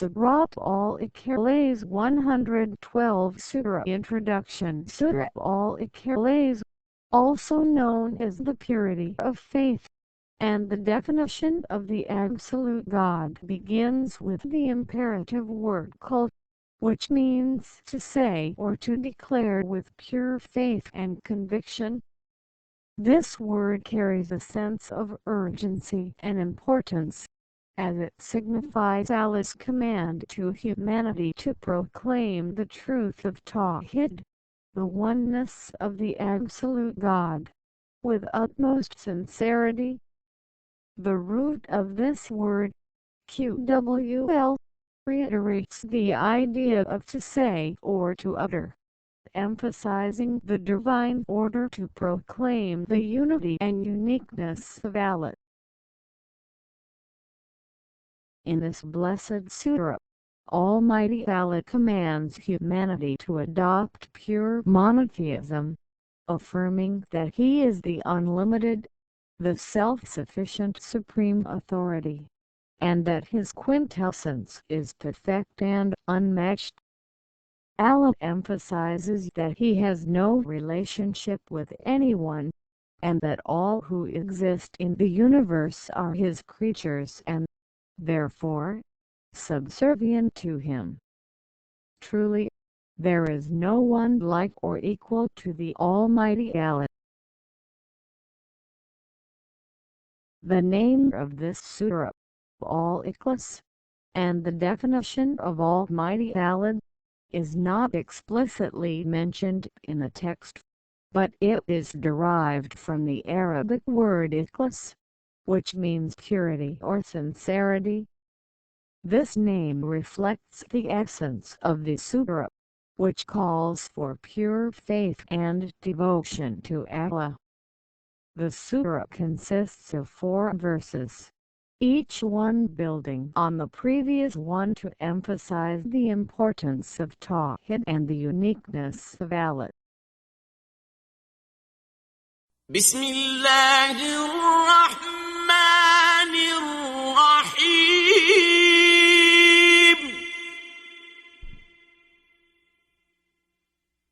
Surat al-Ikh'las 112 Surah Introduction. Surah al-Ikh'las, also known as the purity of faith, and the definition of the absolute God, begins with the imperative word qul, which means to say or to declare with pure faith and conviction. This word carries a sense of urgency and importance, as it signifies Allah's command to humanity to proclaim the truth of Tawhid, the oneness of the absolute God, with utmost sincerity. The root of this word, qwl, reiterates the idea of to say or to utter, emphasizing the divine order to proclaim the unity and uniqueness of Allah. In this blessed surah, Almighty Allah commands humanity to adopt pure monotheism, affirming that He is the unlimited, the self-sufficient supreme authority, and that His quintessence is perfect and unmatched. Allah emphasizes that He has no relationship with anyone, and that all who exist in the universe are His creatures and, therefore, subservient to Him. Truly, there is no one like or equal to the Almighty Allah. The name of this surah, Al-Ikh'las, and the definition of Almighty Allah, is not explicitly mentioned in the text, but it is derived from the Arabic word Ikh'las, which means purity or sincerity. This name reflects the essence of the surah, which calls for pure faith and devotion to Allah. The surah consists of 4 verses, each one building on the previous one to emphasize the importance of Tawhid and the uniqueness of Allah. Bismillahirrahmanirrahim.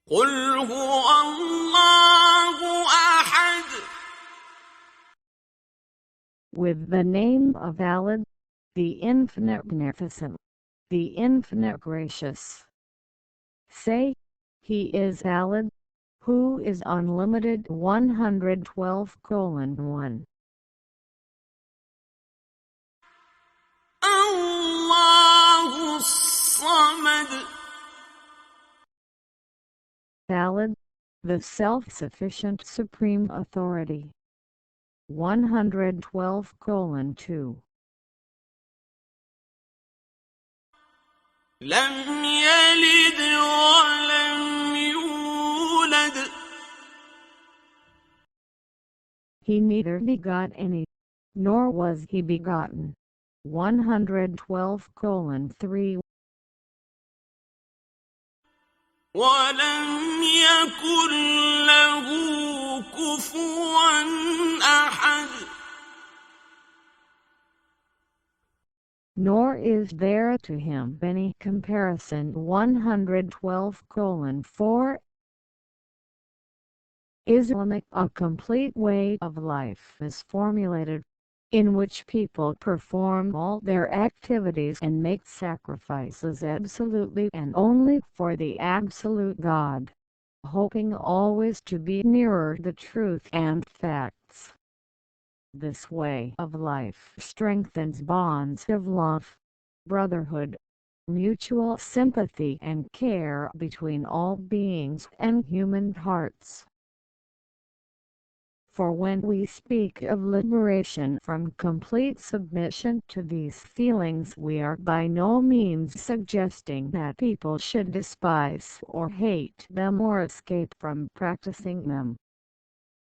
Qul huwa Allahu ahad. With the name of Allah, the infinite beneficent, the infinite gracious. Say, He is Allah, who is unlimited. 112:1. Allahu Samad. Allah, the self-sufficient supreme authority. 112:2. Lam yalid wa lam yulad. He neither begot any, nor was he begotten. 112:3. وَلَمْ يَكُنْ لَهُ كُفُوًا أَحَدٌ. Nor is there to him any comparison. 112:4. Islamic, a complete way of life is formulated, in which people perform all their activities and make sacrifices absolutely and only for the absolute God, hoping always to be nearer the truth and facts. This way of life strengthens bonds of love, brotherhood, mutual sympathy and care between all beings and human hearts. For when we speak of liberation from complete submission to these feelings, we are by no means suggesting that people should despise or hate them or escape from practicing them.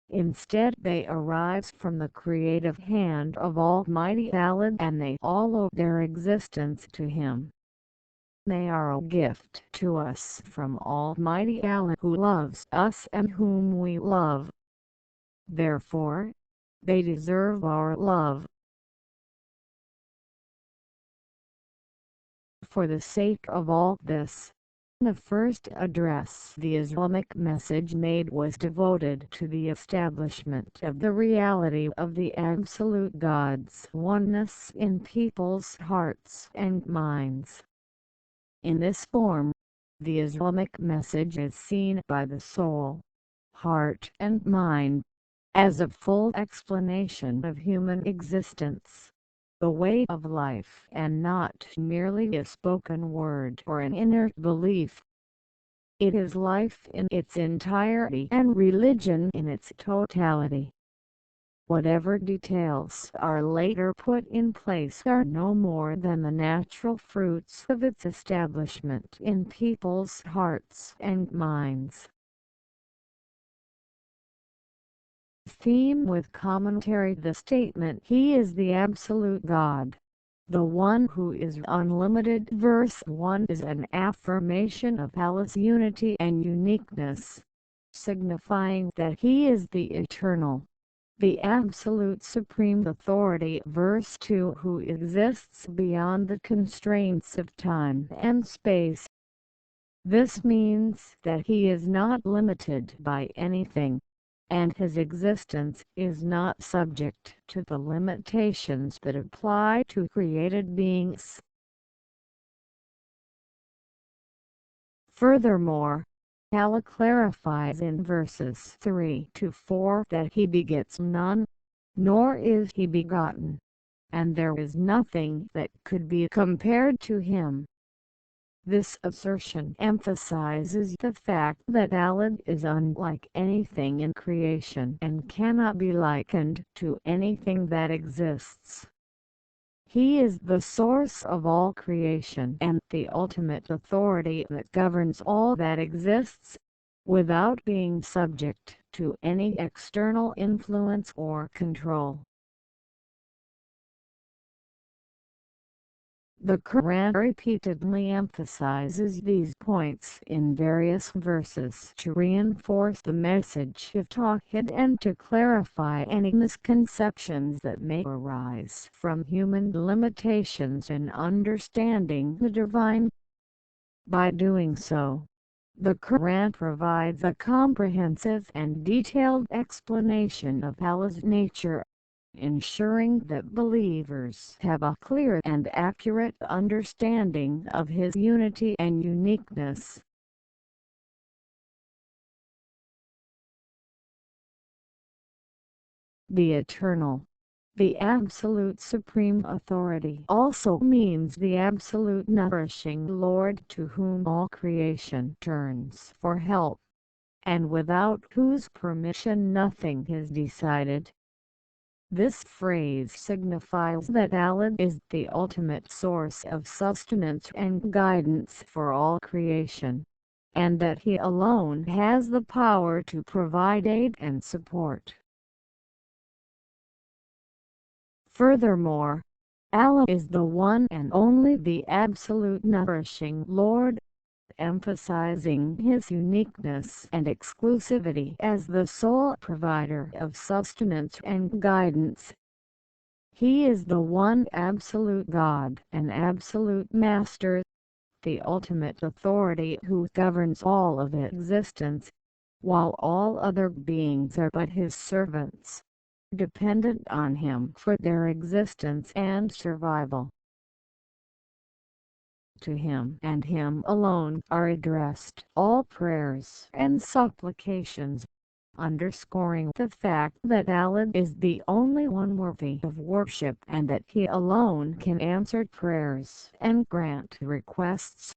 Instead, they arise from the creative hand of Almighty Allah and they all owe their existence to Him. They are a gift to us from Almighty Allah who loves us and whom we love. Therefore, they deserve our love. For the sake of all this, the first address the Islamic message made was devoted to the establishment of the reality of the absolute God's oneness in people's hearts and minds. In this form, the Islamic message is seen by the soul, heart and mind as a full explanation of human existence, the way of life, and not merely a spoken word or an inner belief. It is life in its entirety and religion in its totality. Whatever details are later put in place are no more than the natural fruits of its establishment in people's hearts and minds. Theme with commentary. The statement "He is the absolute God, the one who is unlimited." Verse 1 is an affirmation of Allah's unity and uniqueness, signifying that He is the eternal, the absolute supreme authority. Verse 2, who exists beyond the constraints of time and space. This means that He is not limited by anything, and His existence is not subject to the limitations that apply to created beings. Furthermore, Allah clarifies in verses 3 to 4 that He begets none, nor is He begotten, and there is nothing that could be compared to Him. This assertion emphasizes the fact that Allah is unlike anything in creation and cannot be likened to anything that exists. He is the source of all creation and the ultimate authority that governs all that exists, without being subject to any external influence or control. The Qur'an repeatedly emphasizes these points in various verses to reinforce the message of Tawhid and to clarify any misconceptions that may arise from human limitations in understanding the divine. By doing so, the Qur'an provides a comprehensive and detailed explanation of Allah's nature, ensuring that believers have a clear and accurate understanding of His unity and uniqueness. The eternal, the absolute supreme authority also means the absolute nourishing Lord to whom all creation turns for help, and without whose permission nothing is decided. This phrase signifies that Allah is the ultimate source of sustenance and guidance for all creation, and that He alone has the power to provide aid and support. Furthermore, Allah is the one and only the absolute nourishing Lord, emphasizing His uniqueness and exclusivity as the sole provider of sustenance and guidance. He is the one absolute God and absolute Master, the ultimate authority who governs all of existence, while all other beings are but His servants, dependent on Him for their existence and survival. To Him and Him alone are addressed all prayers and supplications, underscoring the fact that Allah is the only one worthy of worship and that He alone can answer prayers and grant requests.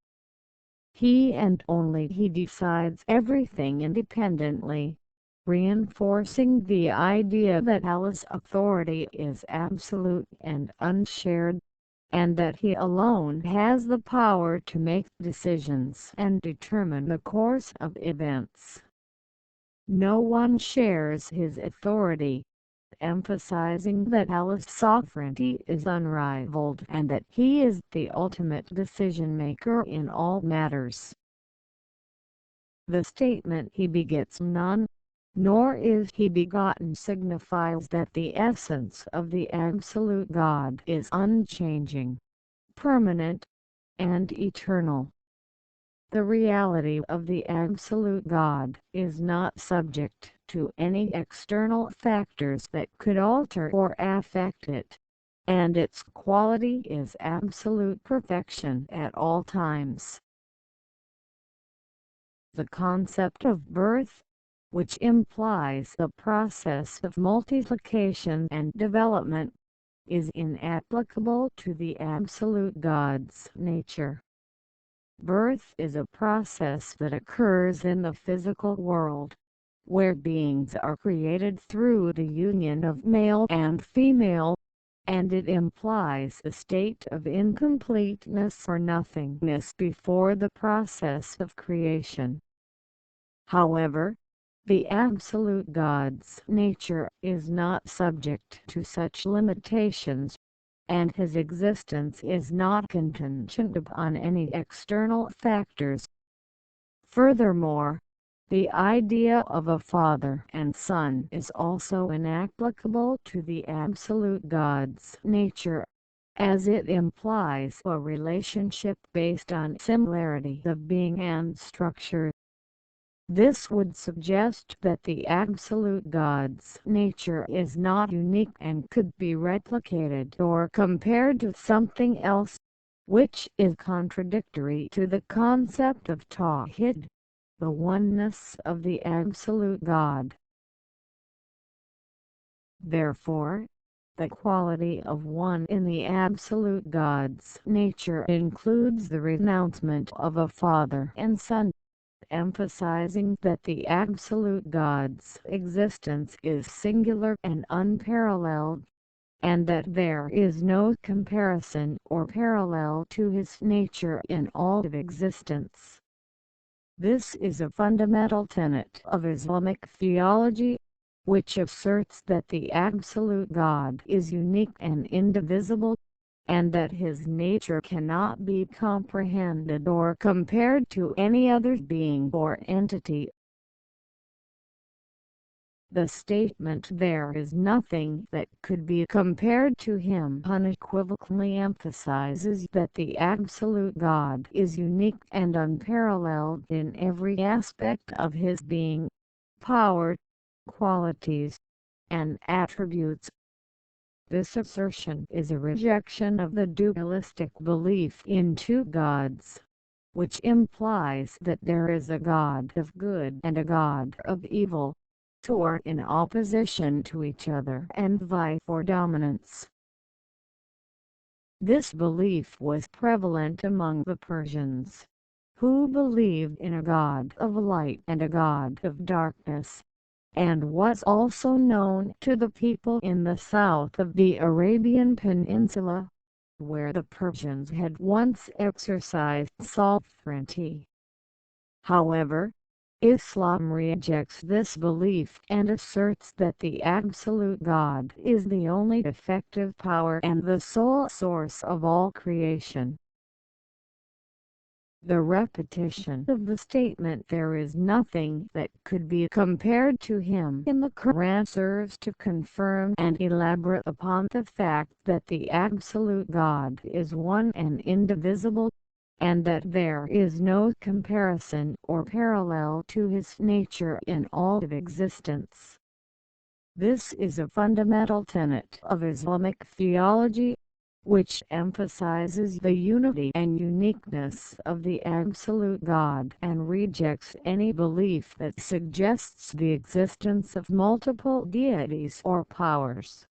He and only He decides everything independently, reinforcing the idea that Allah's authority is absolute and unshared, and that He alone has the power to make decisions and determine the course of events. No one shares His authority, emphasizing that Allah's sovereignty is unrivaled and that He is the ultimate decision-maker in all matters. The statement "He begets none, nor is He begotten" signifies that the essence of the absolute God is unchanging, permanent, and eternal. The reality of the absolute God is not subject to any external factors that could alter or affect it, and its quality is absolute perfection at all times. The concept of birth, which implies the process of multiplication and development, is inapplicable to the absolute God's nature. Birth is a process that occurs in the physical world, where beings are created through the union of male and female, and it implies a state of incompleteness or nothingness before the process of creation. However, the absolute God's nature is not subject to such limitations, and his existence is not contingent upon any external factors. Furthermore, the idea of a father and son is also inapplicable to the absolute God's nature, as it implies a relationship based on similarity of being and structure. This would suggest that the absolute God's nature is not unique and could be replicated or compared to something else, which is contradictory to the concept of Tawhid, the oneness of the absolute God. Therefore, the quality of one in the absolute God's nature includes the renouncement of a father and son, emphasizing that the absolute God's existence is singular and unparalleled, and that there is no comparison or parallel to his nature in all of existence. This is a fundamental tenet of Islamic theology, which asserts that the absolute God is unique and indivisible, and that his nature cannot be comprehended or compared to any other being or entity. The statement "there is nothing that could be compared to him" unequivocally emphasizes that the absolute God is unique and unparalleled in every aspect of his being, power, qualities, and attributes. This assertion is a rejection of the dualistic belief in two gods, which implies that there is a God of good and a God of evil, two are in opposition to each other and vie for dominance. This belief was prevalent among the Persians, who believed in a God of light and a God of darkness, and was also known to the people in the south of the Arabian Peninsula, where the Persians had once exercised sovereignty. However, Islam rejects this belief and asserts that the absolute God is the only effective power and the sole source of all creation. The repetition of the statement "there is nothing that could be compared to him" in the Qur'an serves to confirm and elaborate upon the fact that the absolute God is one and indivisible, and that there is no comparison or parallel to his nature in all of existence. This is a fundamental tenet of Islamic theology, which emphasizes the unity and uniqueness of the absolute God and rejects any belief that suggests the existence of multiple deities or powers.